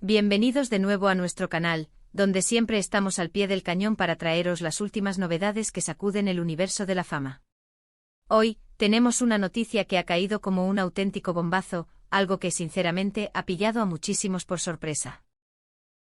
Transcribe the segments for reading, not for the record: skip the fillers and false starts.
Bienvenidos de nuevo a nuestro canal, donde siempre estamos al pie del cañón para traeros las últimas novedades que sacuden el universo de la fama. Hoy, tenemos una noticia que ha caído como un auténtico bombazo, algo que sinceramente ha pillado a muchísimos por sorpresa.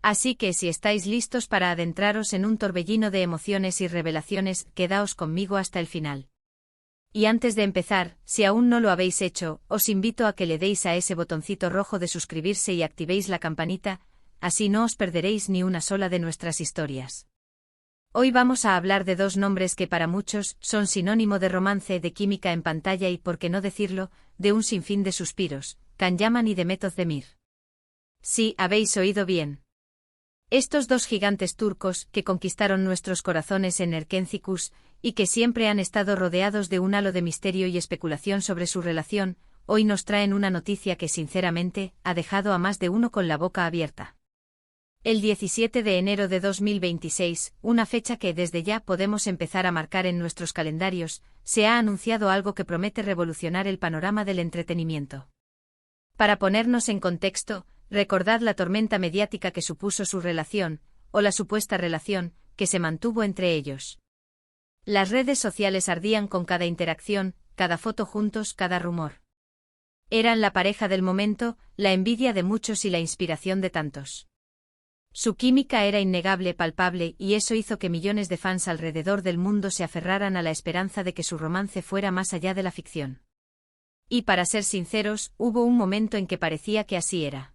Así que si estáis listos para adentraros en un torbellino de emociones y revelaciones, quedaos conmigo hasta el final. Y antes de empezar, si aún no lo habéis hecho, os invito a que le deis a ese botoncito rojo de suscribirse y activéis la campanita, así no os perderéis ni una sola de nuestras historias. Hoy vamos a hablar de dos nombres que para muchos son sinónimo de romance, de química en pantalla y, por qué no decirlo, de un sinfín de suspiros, Can Yaman y Demet Özdemir. Sí, habéis oído bien. Estos dos gigantes turcos, que conquistaron nuestros corazones en Erkencikus, y que siempre han estado rodeados de un halo de misterio y especulación sobre su relación, hoy nos traen una noticia que sinceramente ha dejado a más de uno con la boca abierta. El 17 de enero de 2026, una fecha que desde ya podemos empezar a marcar en nuestros calendarios, se ha anunciado algo que promete revolucionar el panorama del entretenimiento. Para ponernos en contexto, recordad la tormenta mediática que supuso su relación, o la supuesta relación, que se mantuvo entre ellos. Las redes sociales ardían con cada interacción, cada foto juntos, cada rumor. Eran la pareja del momento, la envidia de muchos y la inspiración de tantos. Su química era innegable, palpable, y eso hizo que millones de fans alrededor del mundo se aferraran a la esperanza de que su romance fuera más allá de la ficción. Y para ser sinceros, hubo un momento en que parecía que así era.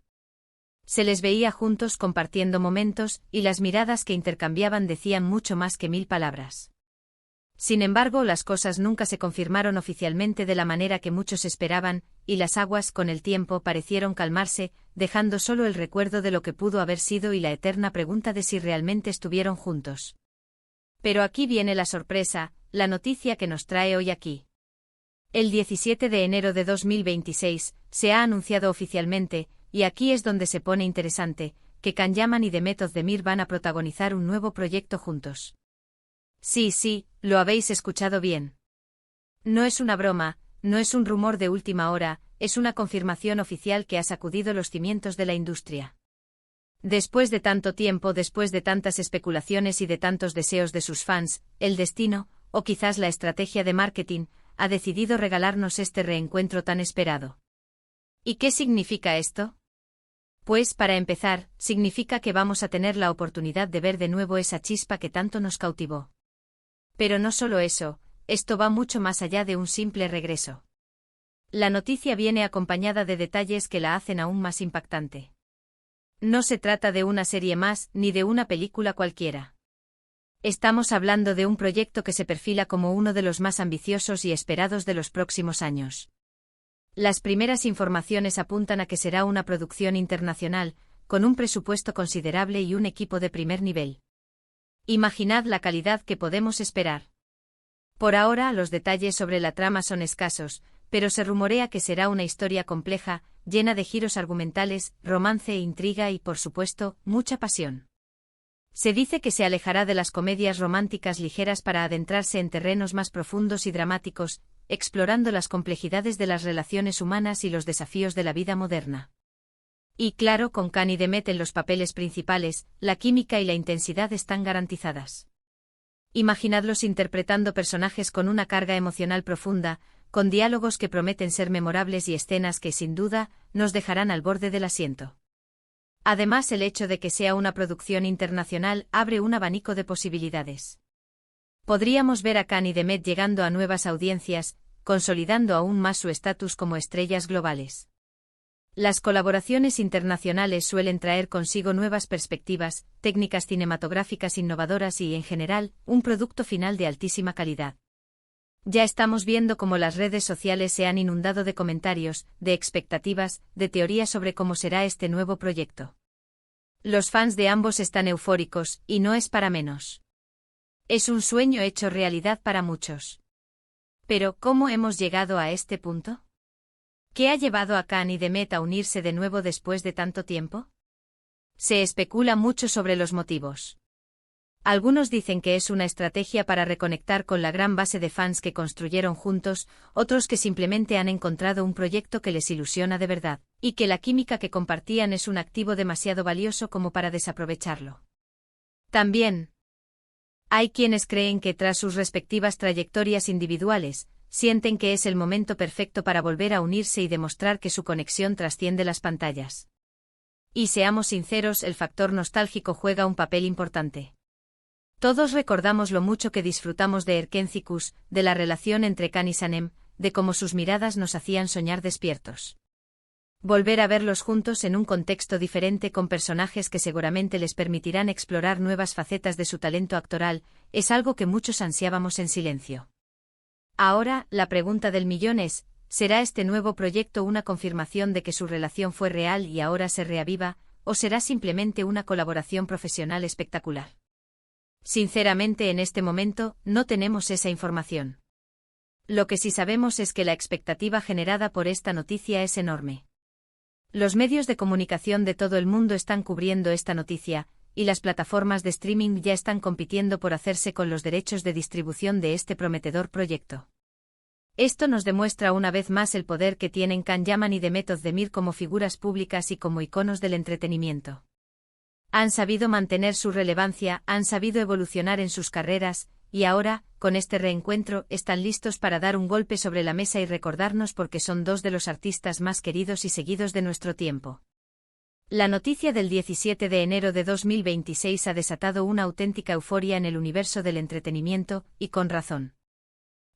Se les veía juntos compartiendo momentos, y las miradas que intercambiaban decían mucho más que 1000 palabras. Sin embargo, las cosas nunca se confirmaron oficialmente de la manera que muchos esperaban, y las aguas con el tiempo parecieron calmarse, dejando solo el recuerdo de lo que pudo haber sido y la eterna pregunta de si realmente estuvieron juntos. Pero aquí viene la sorpresa, la noticia que nos trae hoy aquí. El 17 de enero de 2026, se ha anunciado oficialmente, y aquí es donde se pone interesante, que Can Yaman y Demet Özdemir van a protagonizar un nuevo proyecto juntos. Sí, lo habéis escuchado bien. No es una broma, no es un rumor de última hora, es una confirmación oficial que ha sacudido los cimientos de la industria. Después de tanto tiempo, después de tantas especulaciones y de tantos deseos de sus fans, el destino, o quizás la estrategia de marketing, ha decidido regalarnos este reencuentro tan esperado. ¿Y qué significa esto? Pues, para empezar, significa que vamos a tener la oportunidad de ver de nuevo esa chispa que tanto nos cautivó. Pero no solo eso, esto va mucho más allá de un simple regreso. La noticia viene acompañada de detalles que la hacen aún más impactante. No se trata de una serie más, ni de una película cualquiera. Estamos hablando de un proyecto que se perfila como uno de los más ambiciosos y esperados de los próximos años. Las primeras informaciones apuntan a que será una producción internacional, con un presupuesto considerable y un equipo de primer nivel. Imaginad la calidad que podemos esperar. Por ahora, los detalles sobre la trama son escasos, pero se rumorea que será una historia compleja, llena de giros argumentales, romance, intriga y, por supuesto, mucha pasión. Se dice que se alejará de las comedias románticas ligeras para adentrarse en terrenos más profundos y dramáticos, explorando las complejidades de las relaciones humanas y los desafíos de la vida moderna. Y claro, con Can y Demet en los papeles principales, la química y la intensidad están garantizadas. Imaginadlos interpretando personajes con una carga emocional profunda, con diálogos que prometen ser memorables y escenas que, sin duda, nos dejarán al borde del asiento. Además, el hecho de que sea una producción internacional abre un abanico de posibilidades. Podríamos ver a Can y Demet llegando a nuevas audiencias, consolidando aún más su estatus como estrellas globales. Las colaboraciones internacionales suelen traer consigo nuevas perspectivas, técnicas cinematográficas innovadoras y, en general, un producto final de altísima calidad. Ya estamos viendo cómo las redes sociales se han inundado de comentarios, de expectativas, de teorías sobre cómo será este nuevo proyecto. Los fans de ambos están eufóricos, y no es para menos. Es un sueño hecho realidad para muchos. Pero, ¿cómo hemos llegado a este punto? ¿Qué ha llevado a Can y Demet a unirse de nuevo después de tanto tiempo? Se especula mucho sobre los motivos. Algunos dicen que es una estrategia para reconectar con la gran base de fans que construyeron juntos, otros que simplemente han encontrado un proyecto que les ilusiona de verdad. Y que la química que compartían es un activo demasiado valioso como para desaprovecharlo. También hay quienes creen que tras sus respectivas trayectorias individuales, sienten que es el momento perfecto para volver a unirse y demostrar que su conexión trasciende las pantallas. Y seamos sinceros, el factor nostálgico juega un papel importante. Todos recordamos lo mucho que disfrutamos de Erkénthicus, de la relación entre Can y Sanem, de cómo sus miradas nos hacían soñar despiertos. Volver a verlos juntos en un contexto diferente con personajes que seguramente les permitirán explorar nuevas facetas de su talento actoral, es algo que muchos ansiábamos en silencio. Ahora, la pregunta del millón es, ¿será este nuevo proyecto una confirmación de que su relación fue real y ahora se reaviva, o será simplemente una colaboración profesional espectacular? Sinceramente, en este momento, no tenemos esa información. Lo que sí sabemos es que la expectativa generada por esta noticia es enorme. Los medios de comunicación de todo el mundo están cubriendo esta noticia, y las plataformas de streaming ya están compitiendo por hacerse con los derechos de distribución de este prometedor proyecto. Esto nos demuestra una vez más el poder que tienen Can Yaman y Demet Özdemir como figuras públicas y como iconos del entretenimiento. Han sabido mantener su relevancia, han sabido evolucionar en sus carreras, y ahora, con este reencuentro, están listos para dar un golpe sobre la mesa y recordarnos porque son dos de los artistas más queridos y seguidos de nuestro tiempo. La noticia del 17 de enero de 2026 ha desatado una auténtica euforia en el universo del entretenimiento, y con razón.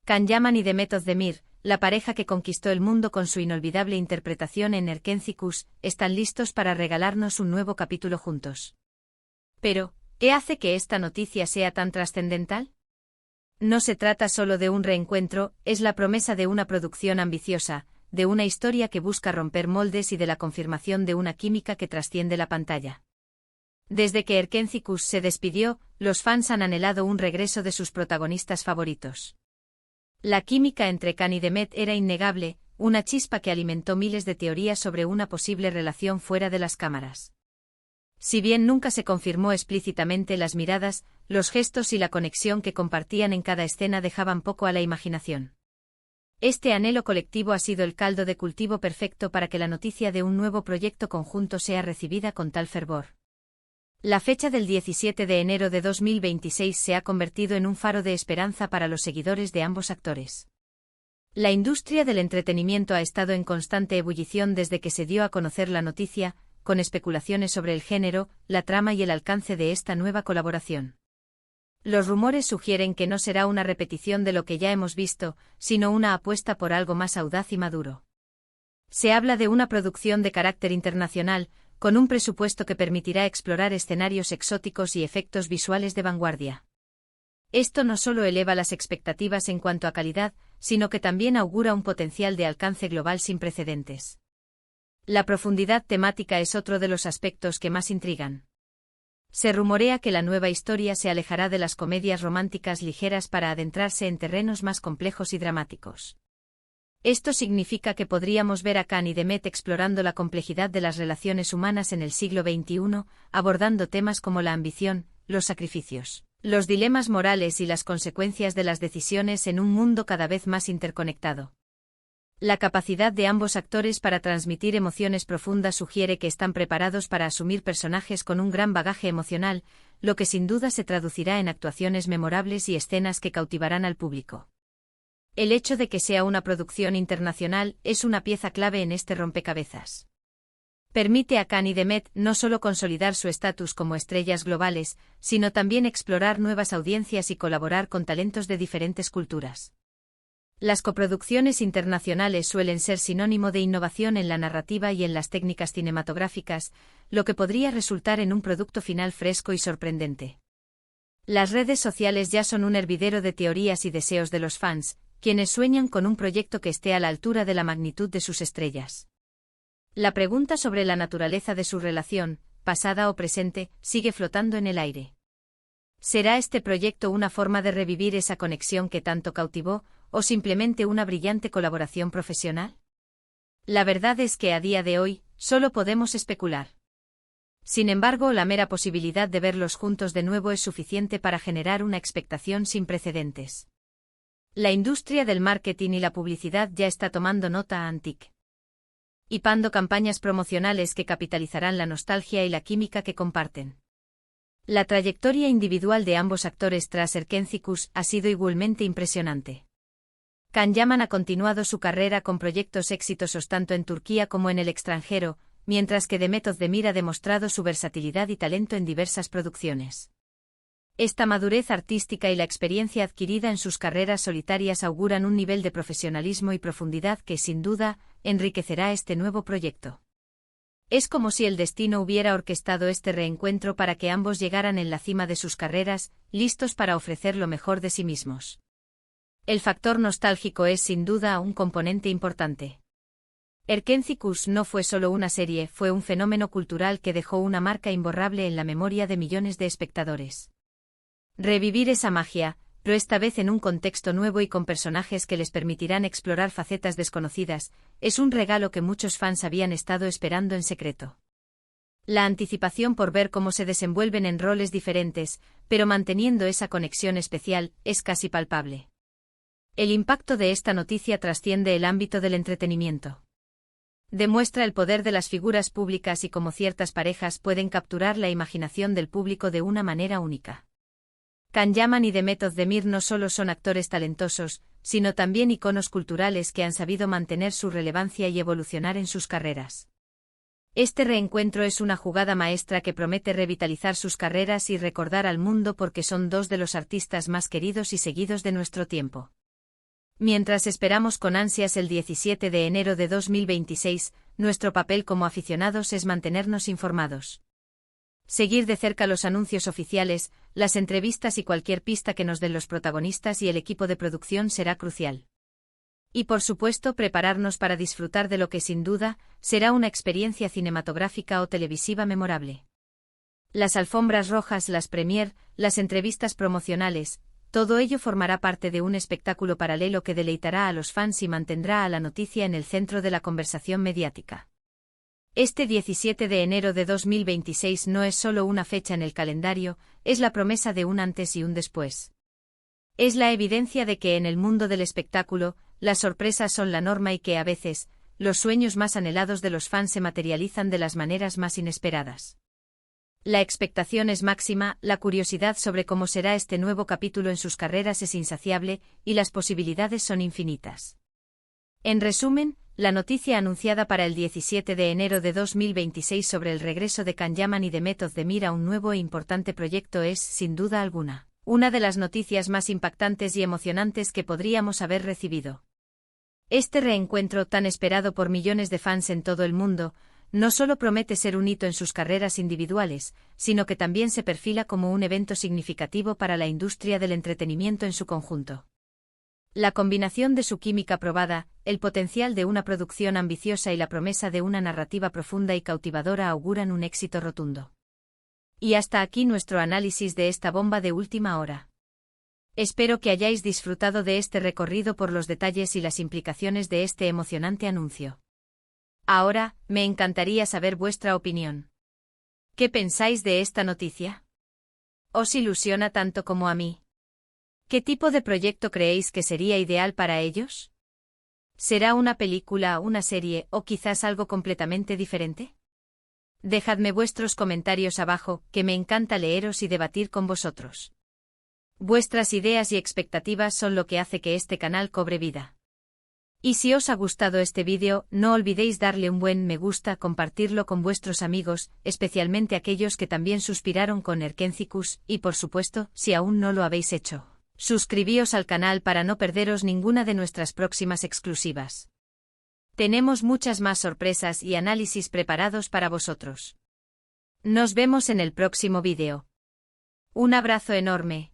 Can Yaman y Demet Özdemir, la pareja que conquistó el mundo con su inolvidable interpretación en Erkénthicus, están listos para regalarnos un nuevo capítulo juntos. Pero, ¿qué hace que esta noticia sea tan trascendental? No se trata solo de un reencuentro, es la promesa de una producción ambiciosa, de una historia que busca romper moldes y de la confirmación de una química que trasciende la pantalla. Desde que Erkénthicus se despidió, los fans han anhelado un regreso de sus protagonistas favoritos. La química entre Can y Demet era innegable, una chispa que alimentó miles de teorías sobre una posible relación fuera de las cámaras. Si bien nunca se confirmó explícitamente, las miradas, los gestos y la conexión que compartían en cada escena dejaban poco a la imaginación. Este anhelo colectivo ha sido el caldo de cultivo perfecto para que la noticia de un nuevo proyecto conjunto sea recibida con tal fervor. La fecha del 17 de enero de 2026 se ha convertido en un faro de esperanza para los seguidores de ambos actores. La industria del entretenimiento ha estado en constante ebullición desde que se dio a conocer la noticia, con especulaciones sobre el género, la trama y el alcance de esta nueva colaboración. Los rumores sugieren que no será una repetición de lo que ya hemos visto, sino una apuesta por algo más audaz y maduro. Se habla de una producción de carácter internacional, con un presupuesto que permitirá explorar escenarios exóticos y efectos visuales de vanguardia. Esto no solo eleva las expectativas en cuanto a calidad, sino que también augura un potencial de alcance global sin precedentes. La profundidad temática es otro de los aspectos que más intrigan. Se rumorea que la nueva historia se alejará de las comedias románticas ligeras para adentrarse en terrenos más complejos y dramáticos. Esto significa que podríamos ver a Can y Demet explorando la complejidad de las relaciones humanas en el siglo XXI, abordando temas como la ambición, los sacrificios, los dilemas morales y las consecuencias de las decisiones en un mundo cada vez más interconectado. La capacidad de ambos actores para transmitir emociones profundas sugiere que están preparados para asumir personajes con un gran bagaje emocional, lo que sin duda se traducirá en actuaciones memorables y escenas que cautivarán al público. El hecho de que sea una producción internacional es una pieza clave en este rompecabezas. Permite a Can y Demet no solo consolidar su estatus como estrellas globales, sino también explorar nuevas audiencias y colaborar con talentos de diferentes culturas. Las coproducciones internacionales suelen ser sinónimo de innovación en la narrativa y en las técnicas cinematográficas, lo que podría resultar en un producto final fresco y sorprendente. Las redes sociales ya son un hervidero de teorías y deseos de los fans, quienes sueñan con un proyecto que esté a la altura de la magnitud de sus estrellas. La pregunta sobre la naturaleza de su relación, pasada o presente, sigue flotando en el aire. ¿Será este proyecto una forma de revivir esa conexión que tanto cautivó, o simplemente una brillante colaboración profesional? La verdad es que a día de hoy, solo podemos especular. Sin embargo, la mera posibilidad de verlos juntos de nuevo es suficiente para generar una expectación sin precedentes. La industria del marketing y la publicidad ya está tomando nota a Antic. hipando campañas promocionales que capitalizarán la nostalgia y la química que comparten. La trayectoria individual de ambos actores tras Erkenzicus ha sido igualmente impresionante. Can Yaman ha continuado su carrera con proyectos exitosos tanto en Turquía como en el extranjero, mientras que Demet Özdemir ha demostrado su versatilidad y talento en diversas producciones. Esta madurez artística y la experiencia adquirida en sus carreras solitarias auguran un nivel de profesionalismo y profundidad que, sin duda, enriquecerá este nuevo proyecto. Es como si el destino hubiera orquestado este reencuentro para que ambos llegaran en la cima de sus carreras, listos para ofrecer lo mejor de sí mismos. El factor nostálgico es sin duda un componente importante. Erkenzicus no fue solo una serie, fue un fenómeno cultural que dejó una marca imborrable en la memoria de millones de espectadores. Revivir esa magia, pero esta vez en un contexto nuevo y con personajes que les permitirán explorar facetas desconocidas, es un regalo que muchos fans habían estado esperando en secreto. La anticipación por ver cómo se desenvuelven en roles diferentes, pero manteniendo esa conexión especial, es casi palpable. El impacto de esta noticia trasciende el ámbito del entretenimiento. Demuestra el poder de las figuras públicas y cómo ciertas parejas pueden capturar la imaginación del público de una manera única. Can Yaman y Demet Özdemir no solo son actores talentosos, sino también iconos culturales que han sabido mantener su relevancia y evolucionar en sus carreras. Este reencuentro es una jugada maestra que promete revitalizar sus carreras y recordar al mundo porque son dos de los artistas más queridos y seguidos de nuestro tiempo. Mientras esperamos con ansias el 17 de enero de 2026, nuestro papel como aficionados es mantenernos informados. Seguir de cerca los anuncios oficiales, las entrevistas y cualquier pista que nos den los protagonistas y el equipo de producción será crucial. Y por supuesto prepararnos para disfrutar de lo que sin duda será una experiencia cinematográfica o televisiva memorable. Las alfombras rojas, las premier, las entrevistas promocionales, todo ello formará parte de un espectáculo paralelo que deleitará a los fans y mantendrá a la noticia en el centro de la conversación mediática. Este 17 de enero de 2026 no es solo una fecha en el calendario, es la promesa de un antes y un después. Es la evidencia de que en el mundo del espectáculo, las sorpresas son la norma y que a veces, los sueños más anhelados de los fans se materializan de las maneras más inesperadas. La expectación es máxima, la curiosidad sobre cómo será este nuevo capítulo en sus carreras es insaciable, y las posibilidades son infinitas. En resumen, la noticia anunciada para el 17 de enero de 2026 sobre el regreso de Can Yaman y Demet Özdemir a un nuevo e importante proyecto es, sin duda alguna, una de las noticias más impactantes y emocionantes que podríamos haber recibido. Este reencuentro tan esperado por millones de fans en todo el mundo, no solo promete ser un hito en sus carreras individuales, sino que también se perfila como un evento significativo para la industria del entretenimiento en su conjunto. La combinación de su química probada, el potencial de una producción ambiciosa y la promesa de una narrativa profunda y cautivadora auguran un éxito rotundo. Y hasta aquí nuestro análisis de esta bomba de última hora. Espero que hayáis disfrutado de este recorrido por los detalles y las implicaciones de este emocionante anuncio. Ahora, me encantaría saber vuestra opinión. ¿Qué pensáis de esta noticia? ¿Os ilusiona tanto como a mí? ¿Qué tipo de proyecto creéis que sería ideal para ellos? ¿Será una película, una serie o quizás algo completamente diferente? Dejadme vuestros comentarios abajo, que me encanta leeros y debatir con vosotros. Vuestras ideas y expectativas son lo que hace que este canal cobre vida. Y si os ha gustado este vídeo, no olvidéis darle un buen me gusta, compartirlo con vuestros amigos, especialmente aquellos que también suspiraron con Erkenzicus, y por supuesto, si aún no lo habéis hecho, suscribíos al canal para no perderos ninguna de nuestras próximas exclusivas. Tenemos muchas más sorpresas y análisis preparados para vosotros. Nos vemos en el próximo vídeo. Un abrazo enorme.